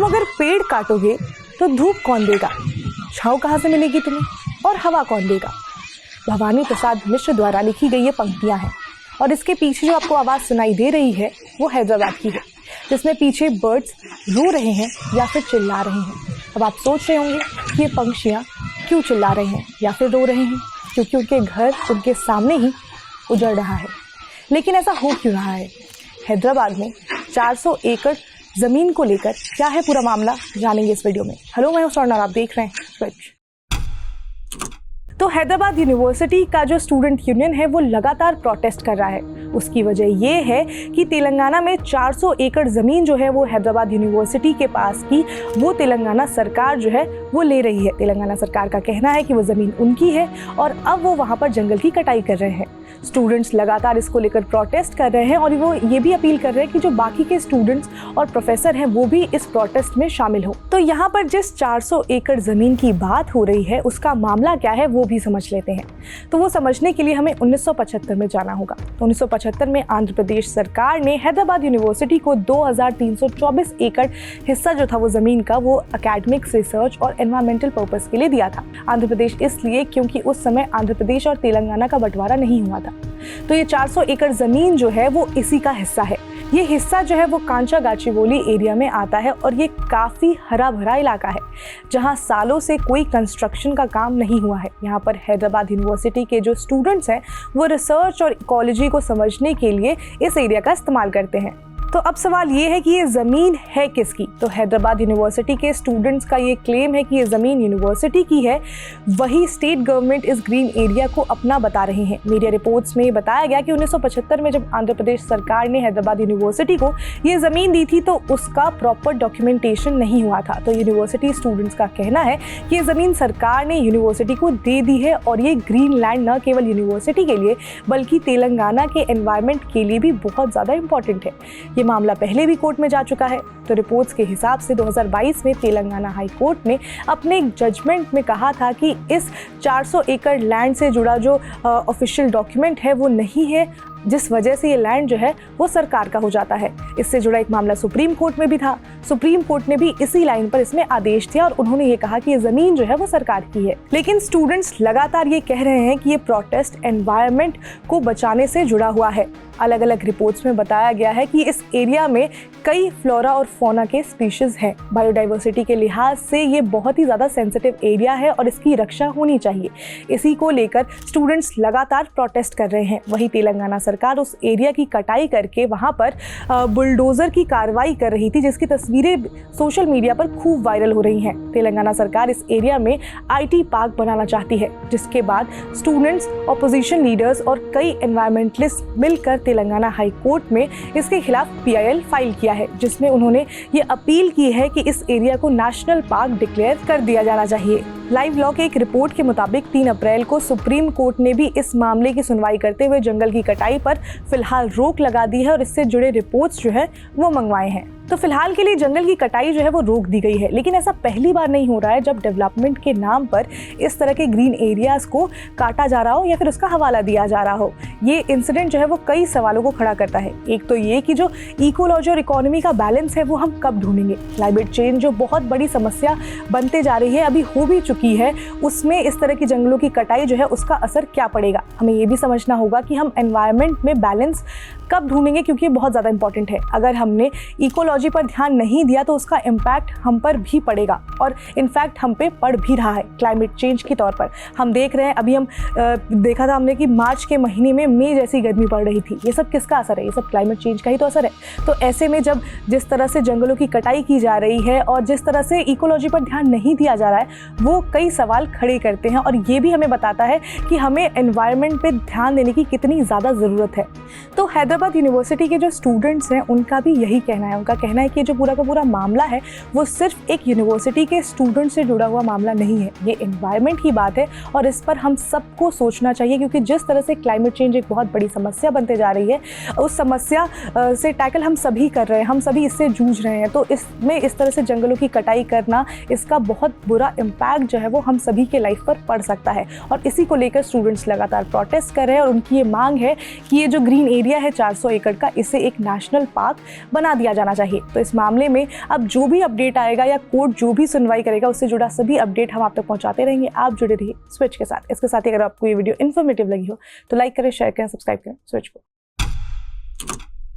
अगर पेड़ काटोगे तो धूप कौन देगा, छाँव कहाँ से मिलेगी तुम्हें और हवा कौन देगा। भवानी प्रसाद मिश्र द्वारा लिखी गई ये पंक्तियाँ हैं और इसके पीछे जो आपको आवाज़ सुनाई दे रही है वो हैदराबाद की है, जिसमें पीछे बर्ड्स रो रहे हैं या फिर चिल्ला रहे हैं। अब आप सोच रहे होंगे कि ये पंछियाँ क्यों चिल्ला रहे हैं या फिर रो रहे हैं, क्योंकि उनके घर उनके सामने ही उजड़ रहा है। लेकिन ऐसा हो क्यों रहा है? हैदराबाद में 400 एकड़ ज़मीन को लेकर क्या है पूरा मामला, जानेंगे इस वीडियो में। हेलो, मैं हूं स्वर्णा और आप देख रहे हैं स्विच। तो हैदराबाद यूनिवर्सिटी का जो स्टूडेंट यूनियन है वो लगातार प्रोटेस्ट कर रहा है। उसकी वजह ये है कि तेलंगाना में 400 एकड़ ज़मीन जो है वो हैदराबाद यूनिवर्सिटी के पास की वो तेलंगाना सरकार जो है वो ले रही है। तेलंगाना सरकार का कहना है कि वो ज़मीन उनकी है और अब वो वहाँ पर जंगल की कटाई कर रहे हैं। स्टूडेंट्स लगातार इसको लेकर प्रोटेस्ट कर रहे हैं और वो ये भी अपील कर रहे हैं कि जो बाकी के स्टूडेंट्स और प्रोफेसर हैं वो भी इस प्रोटेस्ट में शामिल हो। तो यहाँ पर जिस 400 एकड़ ज़मीन की बात हो रही है उसका मामला क्या है वो भी समझ लेते हैं। तो वो समझने के लिए हमें 1975 में जाना होगा। तो 1975 में आंध्र प्रदेश सरकार ने हैदराबाद यूनिवर्सिटी को 2324 एकड़ हिस्सा जो था वो ज़मीन का वो एकेडमिक्स, रिसर्च और एनवायरमेंटल पर्पस के लिए दिया था। आंध्र प्रदेश इसलिए क्योंकि उस समय आंध्र प्रदेश और तेलंगाना का बंटवारा नहीं हुआ था। तो ये 400 एकड़ ज़मीन जो है वो इसी का हिस्सा है। ये हिस्सा जो है वो कांचा गाचीबोली एरिया में आता है और ये काफ़ी हरा भरा इलाका है जहाँ सालों से कोई कंस्ट्रक्शन का काम नहीं हुआ है। यहाँ पर हैदराबाद यूनिवर्सिटी के जो स्टूडेंट्स हैं वो रिसर्च और इकोलॉजी को समझने के लिए इस एरिया का इस्तेमाल करते हैं। तो अब सवाल ये है कि ये ज़मीन है किसकी? तो हैदराबाद यूनिवर्सिटी के स्टूडेंट्स का ये क्लेम है कि ये ज़मीन यूनिवर्सिटी की है। वही स्टेट गवर्नमेंट इस ग्रीन एरिया को अपना बता रहे हैं। मीडिया रिपोर्ट्स में बताया गया कि 1975 में जब आंध्र प्रदेश सरकार ने हैदराबाद यूनिवर्सिटी को ये ज़मीन दी थी तो उसका प्रॉपर डॉक्यूमेंटेशन नहीं हुआ था। तो यूनिवर्सिटी स्टूडेंट्स का कहना है कि ये ज़मीन सरकार ने यूनिवर्सिटी को दे दी है और ये ग्रीन लैंड न केवल यूनिवर्सिटी के लिए बल्कि तेलंगाना के एनवायरनमेंट के लिए भी बहुत ज़्यादा इंपॉर्टेंट है। ये मामला पहले भी कोर्ट में जा चुका है। तो रिपोर्ट्स के हिसाब से 2022 में तेलंगाना हाई कोर्ट ने अपने एक जजमेंट में कहा था कि इस 400 एकड़ लैंड से जुड़ा जो ऑफिशियल डॉक्यूमेंट है वो नहीं है, जिस वजह से ये लैंड जो है वो सरकार का हो जाता है। इससे जुड़ा एक मामला सुप्रीम कोर्ट में भी था। सुप्रीम कोर्ट ने भी इसी लाइन पर इसमें आदेश दिया और उन्होंने ये कहा कि ये ज़मीन जो है वो सरकार की है। लेकिन स्टूडेंट्स लगातार ये कह रहे हैं कि ये प्रोटेस्ट एनवायरनमेंट को बचाने से जुड़ा हुआ है। अलग अलग रिपोर्ट्स में बताया गया है कि इस एरिया में कई फ्लोरा और फौना के स्पीशीज हैं। बायोडाइवर्सिटी के लिहाज से ये बहुत ही ज़्यादा सेंसिटिव एरिया है और इसकी रक्षा होनी चाहिए। इसी को लेकर स्टूडेंट्स लगातार प्रोटेस्ट कर रहे हैं। वहीं तेलंगाना सरकार उस एरिया की कटाई करके वहाँ पर बुलडोज़र की कार्रवाई कर रही थी, जिसकी तस्वीरें सोशल मीडिया पर खूब वायरल हो रही हैं। तेलंगाना सरकार इस एरिया में IT पार्क बनाना चाहती है, जिसके बाद स्टूडेंट्स, ऑपोजिशन लीडर्स और कई एनवायरमेंटलिस्ट मिलकर तेलंगाना हाई कोर्ट में इसके खिलाफ PIL फाइल किया है, जिसमें उन्होंने ये अपील की है कि इस एरिया को नेशनल पार्क डिक्लेयर कर दिया जाना चाहिए। लाइव लॉ के एक रिपोर्ट के मुताबिक 3 अप्रैल को सुप्रीम कोर्ट ने भी इस मामले की सुनवाई करते हुए जंगल की कटाई पर फिलहाल रोक लगा दी है और इससे जुड़े रिपोर्ट्स जो है वो मंगवाए हैं। तो फिलहाल के लिए जंगल की कटाई जो है वो रोक दी गई है। लेकिन ऐसा पहली बार नहीं हो रहा है जब डेवलपमेंट के नाम पर इस तरह के ग्रीन एरियाज को काटा जा रहा हो या फिर उसका हवाला दिया जा रहा हो। ये इंसिडेंट जो है वो कई सवालों को खड़ा करता है। एक तो ये कि जो इकोलॉजी और इकोनॉमी का बैलेंस है वो हम कब ढूंढेंगे। क्लाइमेट चेंज जो बहुत बड़ी समस्या बनते जा रही है, अभी हो भी चुकी है, उसमें इस तरह की जंगलों की कटाई जो है उसका असर क्या पड़ेगा। हमें ये भी समझना होगा कि हम एनवायरनमेंट में बैलेंस कब ढूंढेंगे, क्योंकि ये बहुत ज़्यादा इंपॉर्टेंट है। अगर हमने इकोलॉजी पर ध्यान नहीं दिया तो उसका इम्पैक्ट हम पर भी पड़ेगा और इनफैक्ट हम पे पड़ भी रहा है क्लाइमेट चेंज के तौर पर। हम देख रहे हैं, अभी हम देखा था हमने कि मार्च के महीने में मई जैसी गर्मी पड़ रही थी। ये सब किसका असर है? ये सब क्लाइमेट चेंज का ही तो असर है। तो ऐसे में जब जिस तरह से जंगलों की कटाई की जा रही है और जिस तरह से इकोलॉजी पर ध्यान नहीं दिया जा रहा है, वो कई सवाल खड़े करते हैं और ये भी हमें बताता है कि हमें एनवायरनमेंट पे ध्यान देने की कितनी ज़्यादा ज़रूरत है। तो हैदराबाद यूनिवर्सिटी के जो स्टूडेंट्स हैं उनका भी यही कहना है। उनका कहना है कि जो पूरा का पूरा मामला है वो सिर्फ एक यूनिवर्सिटी के स्टूडेंट से जुड़ा हुआ मामला नहीं है, ये एनवायरनमेंट की बात है और इस पर हम सबको सोचना चाहिए, क्योंकि जिस तरह से क्लाइमेट चेंज एक बहुत बड़ी समस्या बनते जा रही है, उस समस्या से टैकल हम सभी कर रहे हैं, हम सभी इससे जूझ रहे हैं। तो इसमें इस तरह से जंगलों की कटाई करना, इसका बहुत बुरा इम्पैक्ट जो है वो हम सभी के लाइफ पर पड़ सकता है और इसी को लेकर स्टूडेंट्स लगातार प्रोटेस्ट कर रहे हैं और उनकी ये मांग है कि ये जो ग्रीन एरिया है 400 एकड़ का इसे एक नेशनल पार्क बना दिया जाना चाहिए। तो इस मामले में अब जो भी अपडेट आएगा या कोर्ट जो भी सुनवाई करेगा उससे जुड़ा सभी अपडेट हम आप तक पहुंचाते रहेंगे। आप जुड़े रहिए स्विच के साथ। इसके साथ ही अगर आपको ये वीडियो इन्फॉर्मेटिव लगी हो तो लाइक करें, शेयर करें, सब्सक्राइब करें स्विच को।